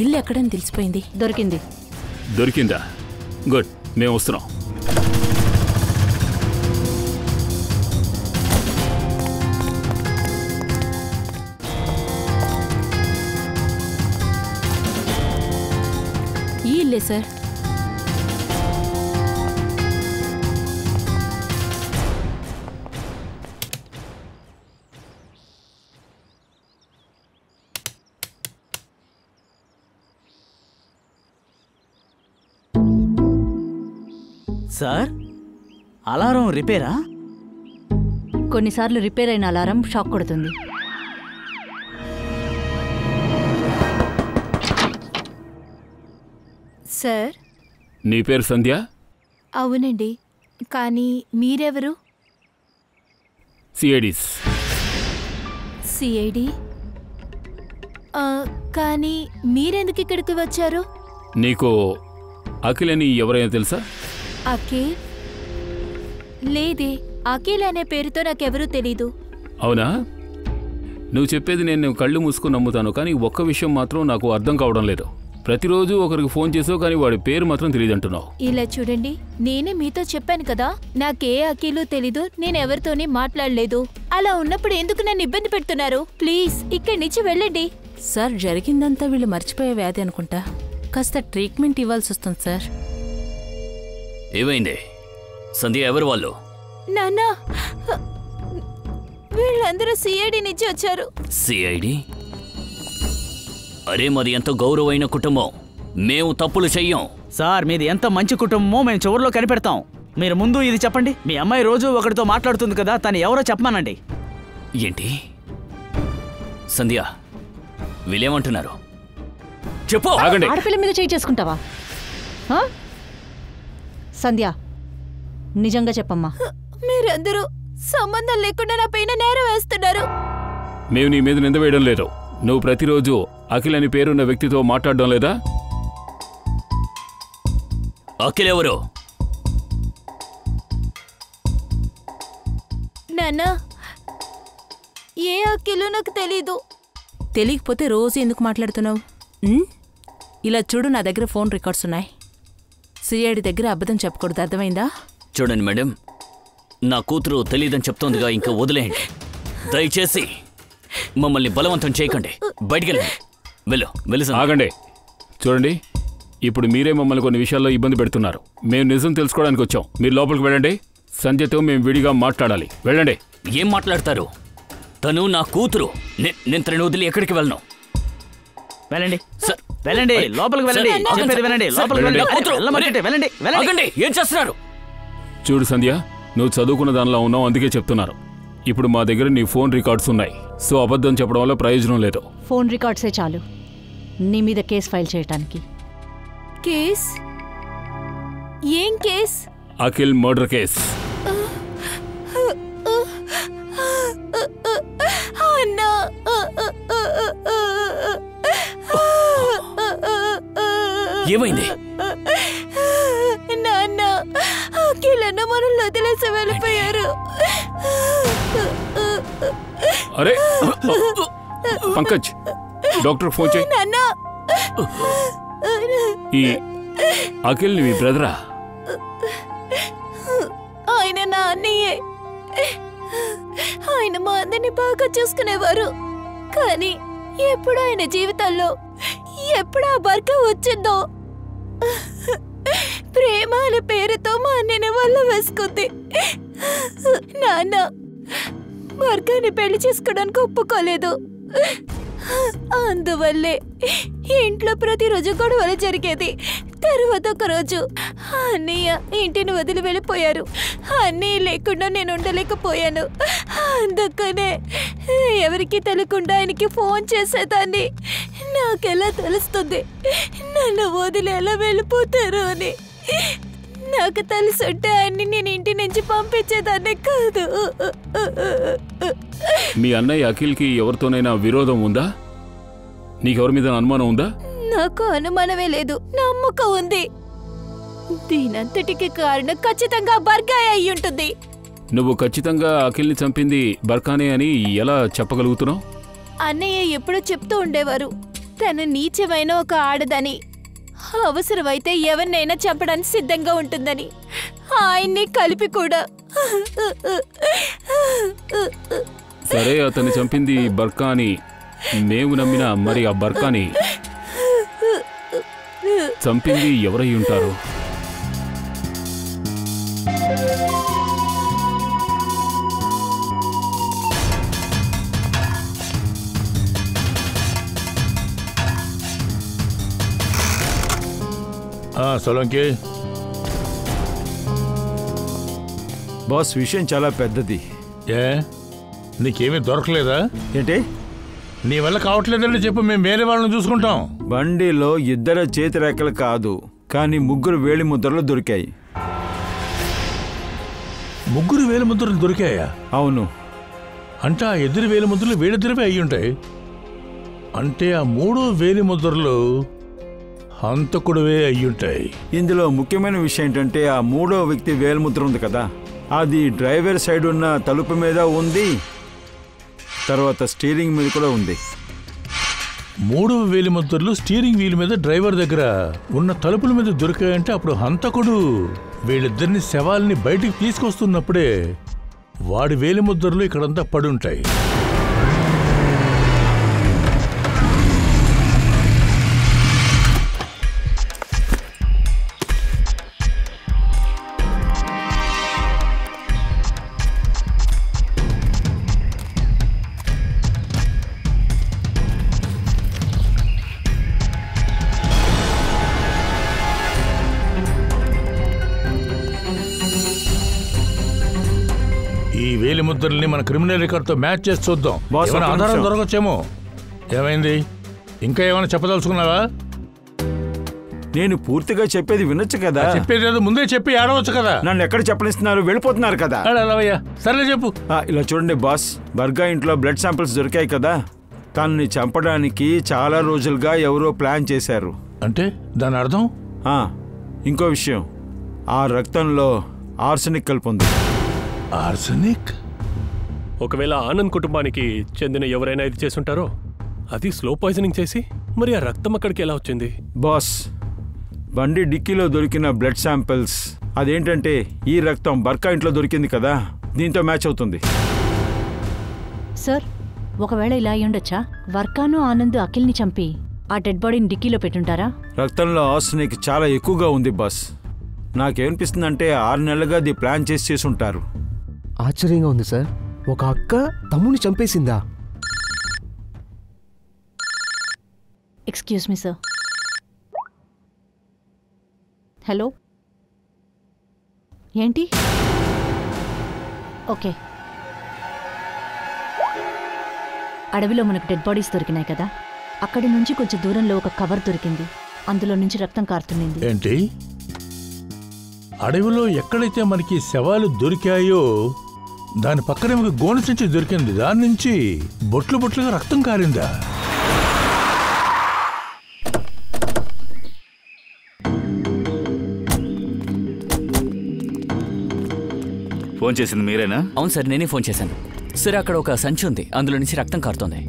ఇల్లు ఎక్కడని తెలిసిపోయింది. దొరికింది. దొరికిందా? గుడ్, మేము వస్తున్నాం. ఈ ఇల్లే సార్. Sir, alarm రిపేరా? కొన్నిసార్లు రిపేర్ అయిన అలారం షాక్ కొడుతుంది. సార్, నీ పేరు సంధ్య? అవునండి. కానీ మీరెవరు? సిఐడీస్. సిఐడి? కానీ మీరెందుకు ఇక్కడికి వచ్చారు? నీకు అఖిల్ అని ఎవరైనా తెలుసా? అఖిల్? లేదే, అఖిల్ అనే పేరుతో నాకెవరూ తెలీదు. అవునా? నువ్వు చెప్పేది నేను కళ్ళు మూసుకుని నమ్ముతాను, కానీ ఒక్క విషయం మాత్రం నాకు అర్థం కావడం లేదు. ప్రతిరోజు ఒకరికి ఫోన్ చేసావు కానీ వాడి పేరు మాత్రం తెలియదు అంటున్నావు. ఇలా చూడండి, నేనే మీతో చెప్పాను కదా, నాకే అఖిలు తెలీదు, నేనెవరితోనే మాట్లాడలేదు. అలా ఉన్నప్పుడు ఎందుకు నన్ను ఇబ్బంది పెడుతున్నారు? ప్లీజ్ ఇక్కడి నుంచి వెళ్ళండి. సార్, జరిగిందంతా వీళ్ళు మర్చిపోయే వ్యాధి అనుకుంటా. కాస్త ట్రీట్మెంట్ ఇవ్వాల్సి వస్తుంది సార్. ఏమైంది సంధ్య? ఎవరు వాళ్ళు? నాన్న, వీళ్ళందరూ సిఐడి నుంచి వచ్చారు. సిఐడి? అరే, మాది ఎంత గౌరవమైన కుటుంబం, మేము తప్పులు చెయ్యం. సార్, మీది ఎంత మంచి కుటుంబమో మేము చివరిలో కనిపెడతాం. మీరు ముందు ఇది చెప్పండి, మీ అమ్మాయి రోజు ఒకరితో మాట్లాడుతుంది కదా, తను ఎవరో చెప్పమానండి. ఏంటి సంధ్య, వీళ్ళేమంటున్నారు? చెప్పు. ఆగండి. ఆడపిల్ల మీద చేయి చేసుకుంటావా? సంధ్య, నిజంగా చెప్పమ్మా. మీరందరూ సంబంధం లేకుండా నా పైన నేరం వేస్తున్నారు. మేము నీ మీద నింద వేయడం లేదు. నువ్వు ప్రతిరోజు అఖిల్ అని పేరున్న వ్యక్తితో మాట్లాడడం లేదా? అఖిల్ ఎవరు? నాన్న, ఏ అఖిలు నాకు తెలీదు. తెలియకపోతే రోజు ఎందుకు మాట్లాడుతున్నావు? ఇలా చూడు, నా దగ్గర ఫోన్ రికార్డ్స్ ఉన్నాయి. సిఐడి దగ్గర అబద్ధం చెప్పకూడదు, అర్థమైందా? చూడండి మేడం, నా కూతురు తెలియదని చెప్తోందిగా, ఇంకా వదిలేయండి. దయచేసి మమ్మల్ని బలవంతం చేయకండి. బయటికెళ్ళండి. వెళ్ళు. ఆగండి. చూడండి, ఇప్పుడు మీరే మమ్మల్ని కొన్ని విషయాల్లో ఇబ్బంది పెడుతున్నారు. మేము నిజం తెలుసుకోవడానికి వచ్చాం. మీరు లోపలికి వెళ్ళండి. సంధ్యతో మేము విడిగా మాట్లాడాలి. వెళ్ళండి. ఏం మాట్లాడతారు? తను నా కూతురు. నేను తనని వదిలి ఎక్కడికి వెళ్ళను. వెళ్ళండి సార్, వెళ్ళండి, లోపలికి వెళ్ళండి. చెప్పేది వినండి, లోపలికి వెళ్ళండి. వెళ్ళమంటే వెళ్ళండి. ఆగండి. ఏం చేస్తున్నారు? చూడు సంధ్య, నువ్వు చదువుకున్న దానిలో ఉన్నావు, అందుకే చెప్తున్నారు. ఇప్పుడు మా దగ్గర నీ ఫోన్ రికార్డ్స్ ఉన్నాయి. సో అబద్ధం చెప్పడం వల్ల ప్రయోజనం లేదు. ఫోన్ రికార్డ్సే చాలు నీ మీద కేసు ఫైల్ చేయడానికి. కేస్? ఏం కేస్? Akhil murder case. అన్నా, ఏమైంది? నాన్న, అఖిలన్న మనల్ని వదిలేసి వెళ్ళిపోయారు. అరే పంకజ్, డాక్టర్ ఫోన్ చేయి. నాన్న, ఈ అఖిల్ మీ బ్రదరా? ఆయన నా అన్నయ్యే. ఆయన మా అందరిని బాగా చూసుకునేవారు. కానీ ఎప్పుడు ఆయన జీవితంలో ఎప్పుడు ఆ బర్క వచ్చిందో, ప్రేమ అనే పేరుతో మా అన్నయ్యని వల్ల వేసుకుంది. నాన్న బర్కాని పెళ్లి చేసుకోవడానికి ఒప్పుకోలేదు. అందువల్లే ఇంట్లో ప్రతిరోజు గొడవలు జరిగేది. తర్వాత ఒక రోజు అన్నయ్య ఇంటిని వదిలి వెళ్ళిపోయారు. అన్నయ్య లేకుండా నేను ఉండలేకపోయాను. అందుకనే ఎవరికి తెలియకుండా ఆయనకి ఫోన్ చేసేదాన్ని. నాకెలా తెలుస్తుంది నన్ను వదిలి ఎలా వెళ్ళిపోతారు అని? నాకు తెలుసుంటే ఆయన్ని నేను ఇంటి నుంచి పంపించేదాన్ని కాదు. మీ అన్నయ్య అఖిల్కి ఎవరితోనైనా విరోధం ఉందా? నీకెవరి మీద అనుమానం ఉందా? నాకు అనుమానమే లేదు, నమ్మకం ఉంది. దీనంతటికి కారణం ఖచ్చితంగా బర్గాయ్ అయి ఉంటుంది. నువ్వు ఖచ్చితంగా అఖిల్ని చంపింది బర్కానే అని ఎలా చెప్పగలుగుతున్నావు? అన్నయ్య ఎప్పుడూ చెప్తూ ఉండేవారు, తను నీచమైన ఒక ఆడదని, అవసరమైతే ఎవరినైనా చంపడానికి సిద్ధంగా ఉంటుందని. ఆయన్ని కలిపి కూడా. సరే, అతన్ని చంపింది బర్కా అని మేము నమ్మినా మరి ఆ బర్కాని చంపింది ఎవరై ఉంటారు? సోలంకి బాస్, విషయం చాలా పెద్దది. ఏ, నీకేమీ దొరకలేదా? ఏంటి? నీ వల్ల కావట్లేదని చెప్పు, మేము వేరే వాళ్ళని చూసుకుంటాం. బండిలో 2 చేతి రేఖలు కాదు, కానీ 3 వేలి ముద్రలు దొరికాయి. 3 వేలి ముద్రలు దొరికాయా? అవును. అంటే ఆ ఎదురు వేలి ముద్రలు వేడిద్దరివే అయ్యి ఉంటాయి. అంటే ఆ 3 వేలి ముద్రలు హంతకుడివే అయ్యుంటాయి. ఇందులో ముఖ్యమైన విషయం ఏంటంటే ఆ 3వ వ్యక్తి వేలిముద్ర ఉంది కదా, అది డ్రైవర్ సైడ్ ఉన్న తలుపు మీద ఉంది, తర్వాత స్టీరింగ్ మీద కూడా ఉంది. మూడవ వేలిముద్రలు స్టీరింగ్ వీల్ మీద డ్రైవర్ దగ్గర ఉన్న తలుపుల మీద దొరికాయంటే అప్పుడు హంతకుడు వీళ్ళిద్దరిని శవాల్ని బయటికి తీసుకొస్తున్నప్పుడే వాడి వేలిముద్రలు ఇక్కడంతా పడుంటాయి. ఈ వేలిముద్రల్ని మన క్రిమినల్ రికార్డ్తో మ్యాచ్ చేసి చూద్దాం. ఏమైనా ఆధారం దొరకొచ్చేమో. ఏమైంది? ఇంకా ఏమైనా చెప్పదలుచుకున్నావా? నేను పూర్తిగా చెప్పేది వినొచ్చు కదా. చెప్పేది ముందే చెప్పి ఆడవచ్చు కదా. నన్ను ఎక్కడ చెప్పనిస్తున్నారు? వెళ్ళిపోతున్నారు కదా. సరే చెప్పు. ఇలా చూడండి బాస్, బర్గా ఇంట్లో బ్లడ్ శాంపిల్స్ దొరికాయి కదా. తనని చంపడానికి చాలా రోజులుగా ఎవరో ప్లాన్ చేశారు. అంటే దాని అర్థం? ఇంకో విషయం, ఆ రక్తంలో ఆర్సెనిక్ కలిపి ఉంది. ఆర్సెనిక్? ఒకవేళ ఆనంద్ కుటుంబానికి చెందిన ఎవరైనా ఇది చేసుంటారో, అది స్లో పాయిజనింగ్ చేసి మరి ఆ రక్తం అక్కడికి ఎలా వచ్చింది? బాస్, బండి డిక్కీలో దొరికిన బ్లడ్ శాంపిల్స్ అదేంటంటే ఈ రక్తం బర్కా ఇంట్లో దొరికింది కదా, దీంతో మ్యాచ్ అవుతుంది. సార్, ఒకవేళ ఇలా అయ్యుండొచ్చా? వర్కాను ఆనంద్ అఖిల్ని చంపి ఆ డెడ్ బాడీని డిక్కీలో పెట్టుంటారా? రక్తంలో ఆర్సెనిక్ చాలా ఎక్కువగా ఉంది బాస్. నాకేమనిపిస్తుందంటే 6 నెలలుగా అది ప్లాన్ చేసి ఉంటారు. ఆశ్చర్యంగా ఉంది సార్. ఒక అక్క తమ్ముని చంపేసిందా? Excuse me sir. హలో, ఏంటి? ఓకే, అడవిలో మనకు డెడ్ బాడీస్ దొరికినాయి కదా, అక్కడి నుంచి కొంచెం దూరంలో ఒక కవర్ దొరికింది. అందులో నుంచి రక్తం కారుతుంది. ఏంటి? అడవిలో ఎక్కడైతే మనకి శవాలు దొరికాయో దాని పక్కనే ఒక గోనె సంచి దొరికింది. దాని నుంచి బొట్లు బొట్లుగా రక్తం కారిందా? ఫోన్ చేసింది మీరేనా? అవును సార్, నేనే ఫోన్ చేశాను. సార్, అక్కడ ఒక సంచి ఉంది, అందులో నుంచి రక్తం కారుతోంది.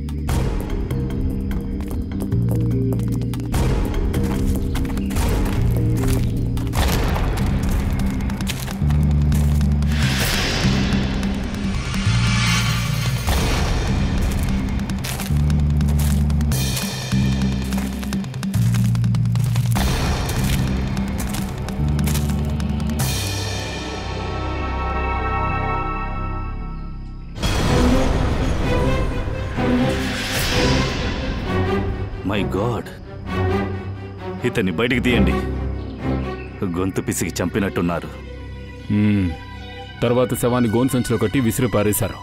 మై గాడ్, ఇతన్ని బయటికి తీయండి. గొంతు పిసికి చంపినట్టున్నారు. తర్వాత శవాన్ని గోన్ సంచిలో కట్టి విసిరి పారేశారు.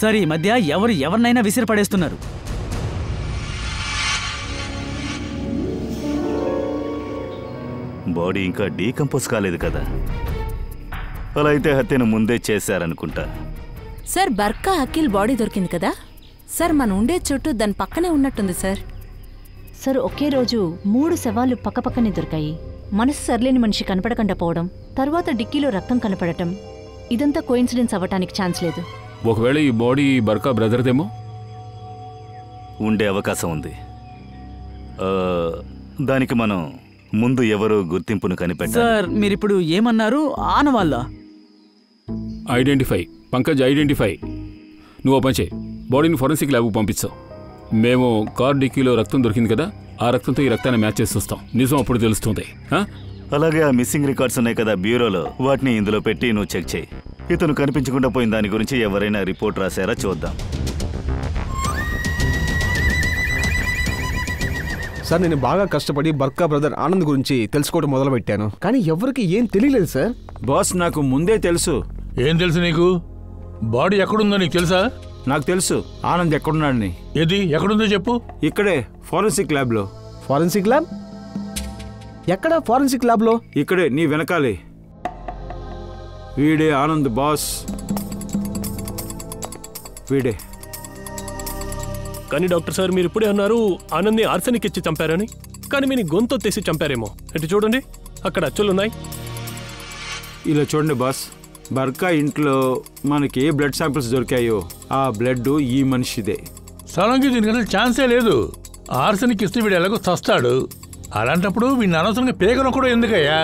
సరే, ఈ మధ్య ఎవరినైనా విసిరి పడేస్తున్నారు. బాడీ ఇంకా డీకంపోజ్ కాలేదు కదా. అలా అయితే హత్యను ముందే చేశారనుకుంటా. సార్, బర్కా అఖిల్ బాడీ దొరికింది కదా సార్, మన ఉండే చోటు దాని పక్కనే ఉన్నట్టుంది సార్. సార్, ఒకే రోజు 3 శవాలు పక్కపక్కనే దొరికాయి. మనసు సర్లేని మనిషి కనపడకుండా పోవడం, తర్వాత డిక్కీలో రక్తం కనపడటం, ఇదంతా కోయిన్సిడెన్స్ అవ్వటానికి ఛాన్స్ లేదు. ఒకవేళ ఈ బాడీ బర్కా బ్రదర్దేమో? ఉండే అవకాశం ఉంది. దానికి మనం ముందు ఎవరు గుర్తింపును కనిపెట్టాలి. సార్, మీరిప్పుడు ఏమన్నారు? ఆనవాళ్ళ ఐడెంటిఫై. పంకజ్, ఐడెంటిఫై. నువ్వు పంచే బాడీని ఫోరెన్సిక్ ల్యాబ్కు పంపించావు. మేము కార్ డిక్కీలో రక్తం దొరికింది కదా, ఆ రక్తంతో ఈ రక్తాన్ని మ్యాచ్ చేసి వస్తాం. నిజం అప్పుడు తెలుస్తుంది. అలాగే ఆ మిస్సింగ్ రికార్డ్స్ ఉన్నాయి కదా బ్యూరోలో, వాటిని ఇందులో పెట్టి నువ్వు చెక్ చేయి. ఇతను కనిపించకుండా పోయిన దాని గురించి ఎవరైనా రిపోర్ట్ రాశారా చూద్దాం. సార్, నేను బాగా కష్టపడి బర్కా బ్రదర్ ఆనంద్ గురించి తెలుసుకోవడం మొదలుపెట్టాను, కానీ ఎవరికి ఏం తెలియలేదు సార్. బాస్, నాకు ముందే తెలుసు. ఏం తెలుసు నీకు? బాడీ ఎక్కడుందో నీకు తెలుసా? నాకు తెలుసు ఆనంద్ ఎక్కడున్నాడని. ఏది ఎక్కడుందో చెప్పు. ఇక్కడే, ఫోరెన్సిక్ ల్యాబ్లో. Forensic lab? ఎక్కడ ఫోరెన్సిక్ ల్యాబ్లో? ఇక్కడే, నీ వెనకాలే. వీడే ఆనంద్ బాస్, వీడే. కానీ డాక్టర్ సార్, మీరు ఇప్పుడే అన్నారు ఆనంద్ని ఆర్సెనిక్ ఇచ్చి చంపారని. కానీ మీరు గొంతు తెసి చంపారేమో. ఇటు చూడండి, అక్కడ అచ్చులున్నాయి. ఇలా చూడండి బాస్, బర్కా ఇంట్లో మనకి ఏ బ్లడ్ శాంపిల్స్ దొరికాయో ఆ బ్లడ్ ఈ మనిషిదే. సలంకి దీనికి ఛాన్సే లేదు. ఆర్సెనిక్ ఇస్తే వీడు ఎలాగో చస్తాడు. అలాంటప్పుడు వీడిని అనవసరంగా పేగను కూడా ఎందుకయ్యా?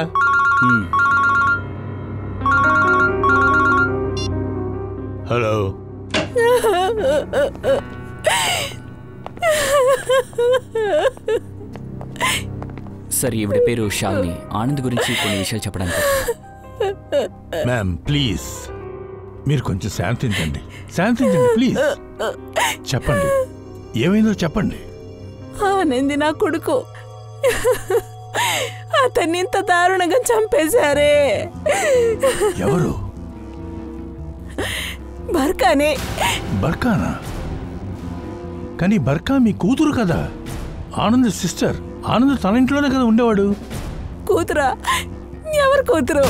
హలో, సార్ ఈవిడ పేరు శాలిని. ఆనంద్ గురించి కొన్ని విషయాలు చెప్పడానికి. మ్యామ్ ప్లీజ్ మీరు కొంచెం శాంతించండి ప్లీజ్. చెప్పండి, ఏమైందో చెప్పండి. ఆనంది నా కొడుకు. అతన్ని ఇంత దారుణంగా చంపేశారే. ఎవరు? బర్కానే. బర్కానా? కానీ బర్కా మీ కూతురు కదా, ఆనంద్ సిస్టర్. ఆనంద్ తన ఇంట్లోనే కదా ఉండేవాడు. కూతురా? ఎవరు కూతురు?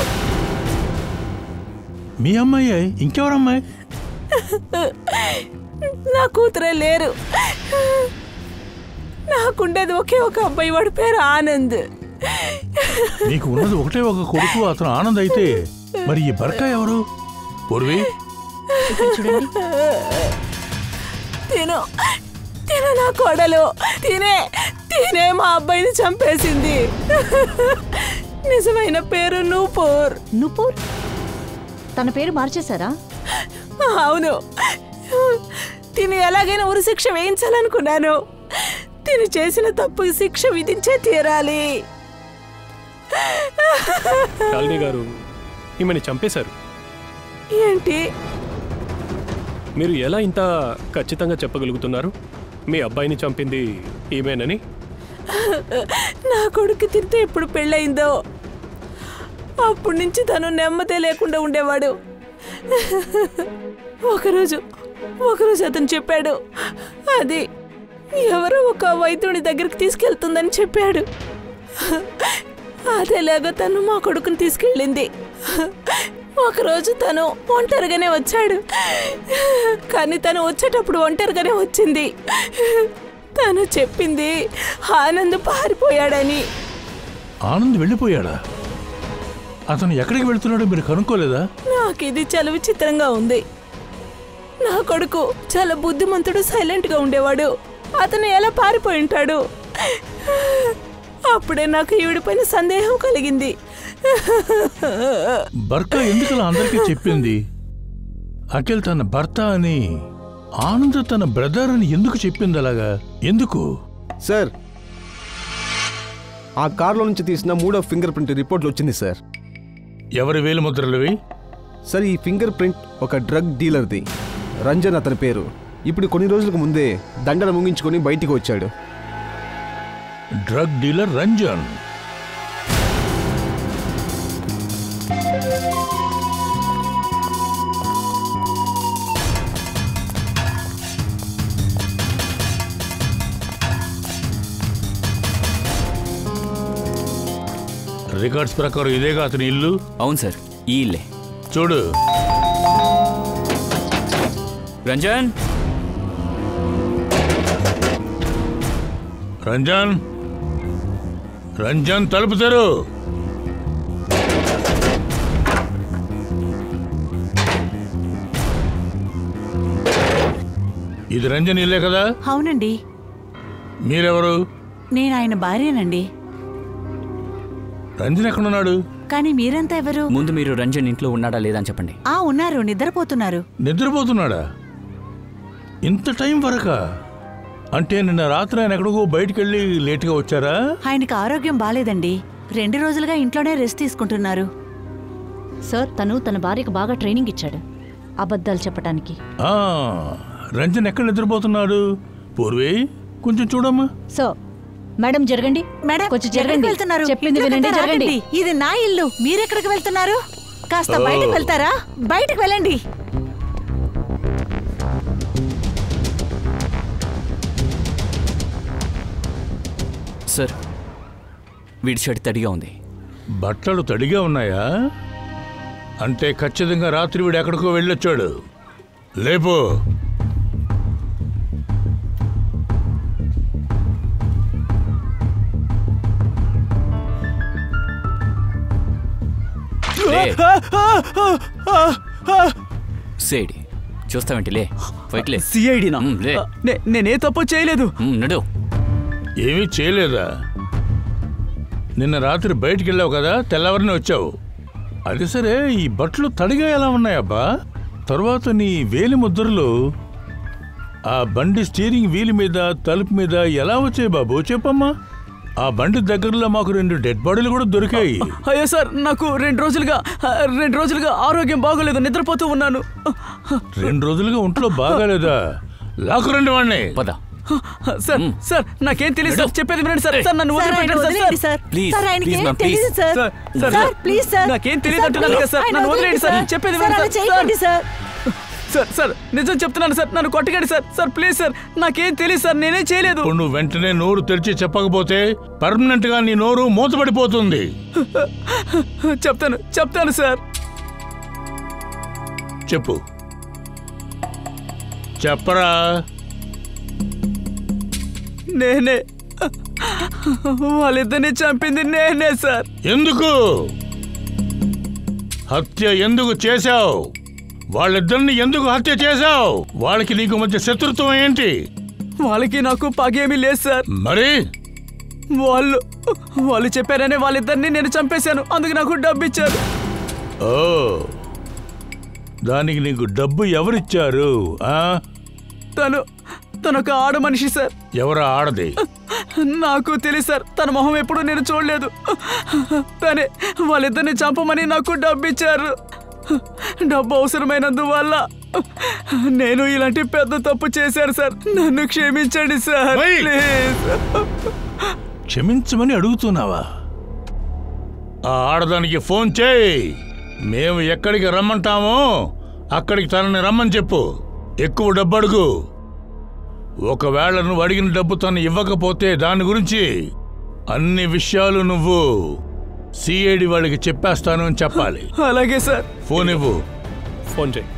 మీ అమ్మాయి. ఇంకెవరమ్మాయి? నా కూతురే లేరు. నాకుండేది ఒకే ఒక అబ్బాయి, వాడి పేరు ఆనంద్. నీకు ఉన్నది ఒకటే ఒక కొడుకు, అతను ఆనంద్ అయితే మరి ఈ బర్కా ఎవరు? పూర్వి తిను నా కోడలు. తినే మా అబ్బాయిని చంపేసింది. నిజమైన పేరు నూపూర్. నూపూర్? తన పేరు మార్చేశారా? అవును. తిను ఎలాగైనా ఉరి శిక్ష వేయించాలనుకున్నాను. తిను చేసిన తప్పుకి శిక్ష విధించే తీరాలి. శాలిని గారు ఈమెని చంపేశారు. ఏంటి? మీరు ఎలా ఇంత ఖచ్చితంగా చెప్పగలుగుతున్నారు మీ అబ్బాయిని చంపింది ఈమెనని? నా కొడుకు తిరితే ఎప్పుడు పెళ్ళయిందో అప్పటి నుంచి తను నెమ్మదే లేకుండా ఉండేవాడు. ఒకరోజు అతను చెప్పాడు, అది ఎవరో ఒక వైద్యుడి దగ్గరికి తీసుకెళ్తుందని చెప్పాడు. అదేలాగా తను మా కొడుకుని తీసుకెళ్ళింది. ఒకరోజు తను ఒంటరిగానే వచ్చాడు, కానీ తను వచ్చేటప్పుడు ఒంటరిగానే వచ్చింది. తను చెప్పింది ఆనంద్ పారిపోయాడని. ఆనంద్ వెళ్ళిపోయాడా? అతను ఎక్కడికి వెళ్తున్నాడో మీరు కనుక్కోలేదా? నాకు ఇది చాలా విచిత్రంగా ఉంది. నా కొడుకు చాలా బుద్ధిమంతుడు, సైలెంట్ గా ఉండేవాడు. అతను ఎలా పారిపోయి ఉంటాడు? అప్పుడే నాకు ఈవిడిపైన సందేహం కలిగింది. బర్కా ఎందుకలా అందరికీ చెప్పింది? అఖిల్ తన భర్త అని, ఆనంద్ తన బ్రదర్ అని ఎందుకు చెప్పింది అలాగా? ఎందుకు? సార్, ఆ కార్లో నుంచి తీసిన 3వ ఫింగర్ ప్రింట్ రిపోర్ట్లు వచ్చింది సార్. ఎవరి వేలు ముద్రలవి? సార్, ఈ ఫింగర్ ప్రింట్ ఒక డ్రగ్ డీలర్ది. రంజన్ అతని పేరు. ఇప్పుడు కొన్ని రోజులకు ముందే దండన ముగించుకొని బయటికి వచ్చాడు. Drug dealer Ranjan. రికార్డ్స్ ప్రకారం ఇదేగా అతని ఇల్లు? అవును సార్, ఈ ఇల్లే. చూడు రంజన్. రంజన్, రంజన్ తలుపు తెరు. ఇది రంజన్ ఇల్లే కదా? అవునండి. మీరెవరు? నేను ఆయన భార్యనండి. రంజన్ ఎక్కడున్నాడు? కానీ మీరంతా ఎవరు? ముందు మీరు రంజన్ ఇంట్లో ఉన్నాడా లేదా అని చెప్పండి. ఉన్నారు, నిద్రపోతున్నారు. నిద్రపోతున్నాడా? ఇంత టైం వరకా? అంటే నిన్న రాత్రి ఆయన ఎక్కడికో బయటికెళ్ళి లేట్గా వచ్చారా? ఆయనకి ఆరోగ్యం బాలేదండి. 2 రోజులుగా ఇంట్లోనే రెస్ట్ తీసుకుంటున్నారు. సార్, తను తన భార్యకు బాగా ట్రైనింగ్ ఇచ్చాడు అబద్ధాలు చెప్పడానికి. రంజన్ ఎక్కడ నిద్రపోతున్నాడు? పూర్వి కొంచెం చూడమ్మా. సో మేడం జరగండి. మేడం కొంచెం జరగండి. చెప్పింది వినండి, జరగండి. ఇది నా ఇల్లు, మీరెక్కడికి వెళ్తున్నారు? కాస్త బయటకు వెళ్తారా? బయటకు వెళ్ళండి. సార్, వీడి షర్ట్ తడిగా ఉంది. బట్టలు తడిగా ఉన్నాయా? అంటే ఖచ్చితంగా రాత్రి వీడు ఎక్కడికో వెళ్ళొచ్చాడు. లేపో. సిఐడి చూస్తావేంటి? లే, ఫైట్ లే. సిఐడినా? నేనే తప్పు చేయలేదు. నడు. ఏమీ చేయలేదా? నిన్న రాత్రి బయటికి వెళ్ళావు కదా, తెల్లవారిని వచ్చావు. అది సరే, ఈ బట్టలు తడిగా ఎలా ఉన్నాయబ్బా? తర్వాత నీ వేలి ముద్రలు ఆ బండి స్టీరింగ్ వీల్ మీద, తలుపు మీద ఎలా వచ్చాయి బాబు? చెప్పమ్మా. ఆ బండి దగ్గరలో మాకు 2 డెడ్ బాడీలు కూడా దొరికాయి. అయ్యో సార్, నాకు 2 రోజులుగా ఆరోగ్యం బాగోలేదు, నిద్రపోతూ ఉన్నాను. 2 రోజులుగా ఒంట్లో బాగాలేదా? లాక్కురండి వాడిని. పద. సార్ సార్ నాకేం తెలియదు సార్, చెప్పేది వినండి సార్. సార్ నన్ను వదిలిపెట్టండి సార్. ప్లీజ్ నాకేం తెలియదు అంటున్నాను కదా సార్, నన్ను వదిలేండి సార్, చెప్పేది వినండి సార్. సార్ సార్ నిజం చెప్తున్నాను సార్, నన్ను కొట్టకండి సార్. సార్ ప్లీజ్ సార్, నాకేం తెలియదు సార్, నేనేం చేయలేదు. నువ్వు వెంటనే నోరు తెరిచి చెప్పకపోతే పర్మనెంట్ గా నీ నోరు మూతపడిపోతుంది. చెప్తాను సార్. చెప్పు, చెప్పరా. నేనే, వాళ్ళిద్దరిని చంపింది నేనే సార్. ఎందుకు? హత్య ఎందుకు చేశావు? వాళ్ళిద్దరిని ఎందుకు హత్య చేశావు? వాళ్ళకి నీకు మధ్య శత్రుత్వం ఏంటి? వాళ్ళకి నాకు పగేమీ లేదు సార్. మరి వాళ్ళు చెప్పారనే వాళ్ళిద్దరిని నేను చంపేశాను, అందుకు నాకు డబ్బు ఇచ్చారు. ఓ, దానికి నీకు డబ్బు ఎవరిచ్చారు? తనొక ఆడ మనిషి సార్. ఎవరు ఆడది? నాకు తెలియదు సార్, తన మొహం ఎప్పుడూ నేను చూడలేదు. తనే వాళ్ళిద్దరిని చంపమని నాకు డబ్బు ఇచ్చారు. డబ్బు అవసరమైనందువల్ల నేను ఇలాంటి పెద్ద తప్పు చేశాను సార్, నన్ను క్షమించండి సార్. క్షమించమని అడుగుతున్నావా? ఆ ఆడదానికి ఫోన్ చేయి, మేము ఎక్కడికి రమ్మంటామో అక్కడికి తనని రమ్మని చెప్పు. ఎక్కువ డబ్బు అడుగు. ఒకవేళ నువ్వు అడిగిన డబ్బు తను ఇవ్వకపోతే దాని గురించి అన్ని విషయాలు నువ్వు సిఐడి వాళ్ళకి చెప్పేస్తాను అని చెప్పాలి. అలాగే సార్. ఫోన్ ఇవ్వు. ఫోన్ చేయి.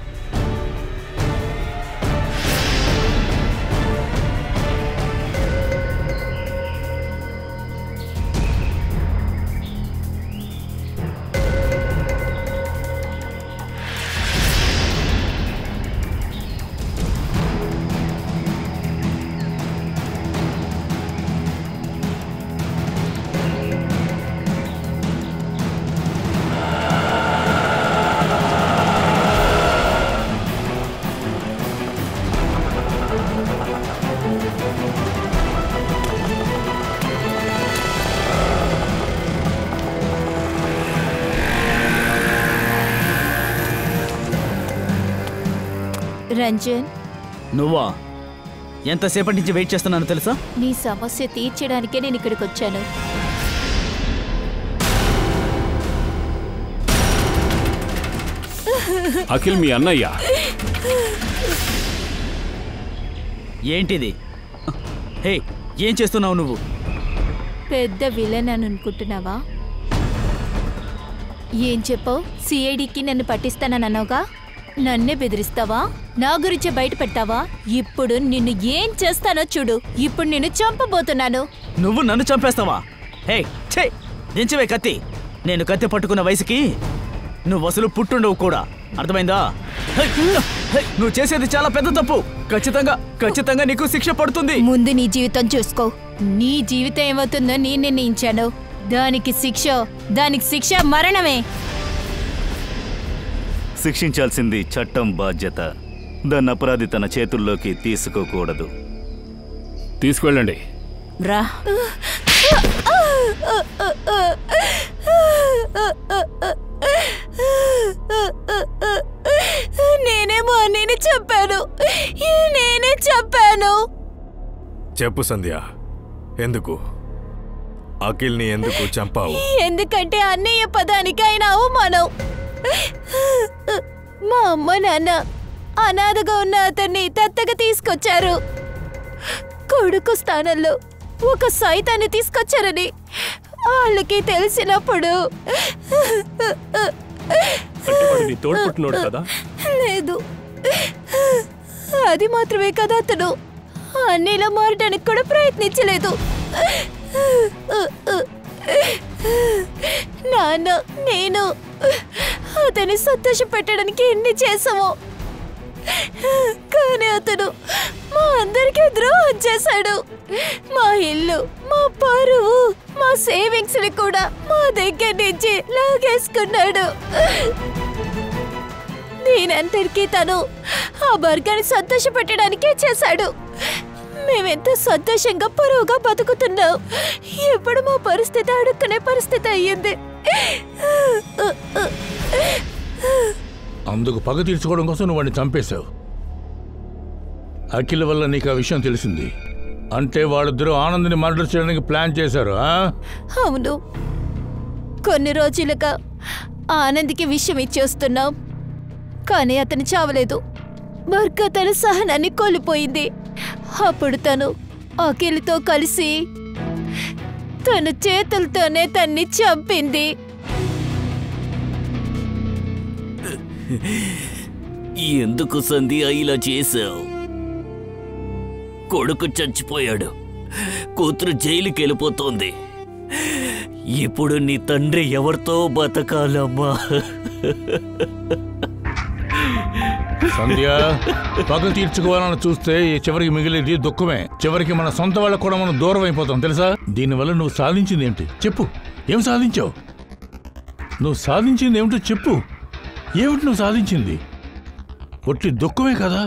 రంజన్, నువ్వా? ఎంతసేపటి నుంచి వెయిట్ చేస్తున్నాను తెలుసా? నీ సమస్య తీర్చడానికే నేను ఇక్కడికి వచ్చాను. అఖిల్ మీ అన్నయ్య. ఏంటిది? హే, ఏం చేస్తున్నావు నువ్వు? పెద్ద విలన్ అని అనుకుంటున్నావా? ఏం చెప్పావు? సిఐడికి నన్ను పట్టిస్తానన్నావుగా, నన్నే బెదిరిస్తావా? నా గురించి బయట పెట్టావా? ఇప్పుడు నిన్ను ఏం చేస్తానో చూడు. ఇప్పుడు నిన్ను చంపబోతున్నాను. నువ్వు నన్ను చంపేస్తావా? హే ఛే, దించవే కత్తి. నేను కత్తి పట్టుకున్న వయసుకి నువ్వు అసలు పుట్టుండవు కూడా, అర్థమైందా? నువ్వు చేసేది చాలా పెద్ద తప్పు. ఖచ్చితంగా నీకు శిక్ష పడుతుంది. ముందు నీ జీవితం చూసుకో. నీ జీవితం ఏమవుతుందో నేను నిర్ణయించాను. దానికి శిక్ష మరణమే. శిక్షించాల్సింది చట్టం బాధ్యత. దాన్ని అపరాధి తన చేతుల్లోకి తీసుకోకూడదు. తీసుకెళ్ళండి. రా. నేనేమో నేను చెప్పాను. చెప్పు సంధ్య, ఎందుకు అఖిల్ని ఎందుకు చంపావు? ఎందుకంటే అన్నయ్య పదానికి ఆయన అవమానం. మా అమ్మ నాన్న అనాథగా ఉన్న అతన్ని దత్తగా తీసుకొచ్చారు. కొడుకు స్థానంలో ఒక సైతాన్ని తీసుకొచ్చారని వాళ్ళకి తెలిసినప్పుడు లేదు, అది మాత్రమే కదా, అతను అన్నిలా మారడానికి కూడా ప్రయత్నించలేదు. నాన్న నేను అతన్ని సంతోష పెట్టడానికి ఎన్ని చేసామో, కానీ అతను మా అందరికీ ద్రోహం చేశాడు. మా ఇల్లు, మా పరువు, మా సేవింగ్స్ ని కూడా మా దగ్గర నుంచి లాగేసుకున్నాడు. దీనంతటికీ తను ఆ బర్గర్ని సంతోష పెట్టడానికే చేశాడు. మేమెంత సంతోషంగా పరువుగా బతుకుతున్నాం. ఎప్పుడు మా పరిస్థితి అడుక్కునే పరిస్థితి అయ్యింది. అందుకు పగ తీర్చుకోవడం కోసం నువ్వు వాడిని చంపేశావు. అఖిల్ వల్ల నీకు ఆ విషయం తెలిసింది అంటే వాళ్ళిద్దరూ ఆనంద్ని మర్డర్ చేయడానికి ప్లాన్ చేశారు. అవును, కొన్ని రోజులుగా ఆనంద్కి విషయం ఇచ్చేస్తున్నాం, కానీ అతను చావలేదు. బర్క తన సహనాన్ని కోల్పోయింది. అప్పుడు తను అఖిల్తో కలిసి తన చేతులతోనే తన్ని చంపింది. ఎందుకు సంధ్య ఇలా చేశావు? కొడుకు చచ్చిపోయాడు, కూతురు జైలుకి వెళ్ళిపోతోంది. ఇప్పుడు నీ తండ్రి ఎవరితో బతకాలమ్మా? సంధ్య, పగ తీర్చుకోవాలని చూస్తే చివరికి మిగిలేది దుఃఖమే. చివరికి మన సొంత వాళ్ళకు కూడా మనం దూరం అయిపోతాం తెలుసా? దీనివల్ల నువ్వు సాధించింది ఏమిటి చెప్పు? ఏం సాధించావు? నువ్వు సాధించింది ఏమిటో చెప్పు. ఏమిటి నువ్వు సాధించింది? ఒట్టి దుఃఖమే కదా.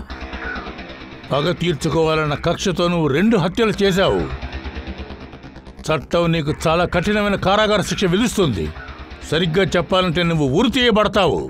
పగ తీర్చుకోవాలన్న కక్షతో నువ్వు 2 హత్యలు చేశావు. చట్టం నీకు చాలా కఠినమైన కారాగార శిక్ష విధిస్తుంది. సరిగ్గా చెప్పాలంటే నువ్వు ఉరి తీయబడతావు.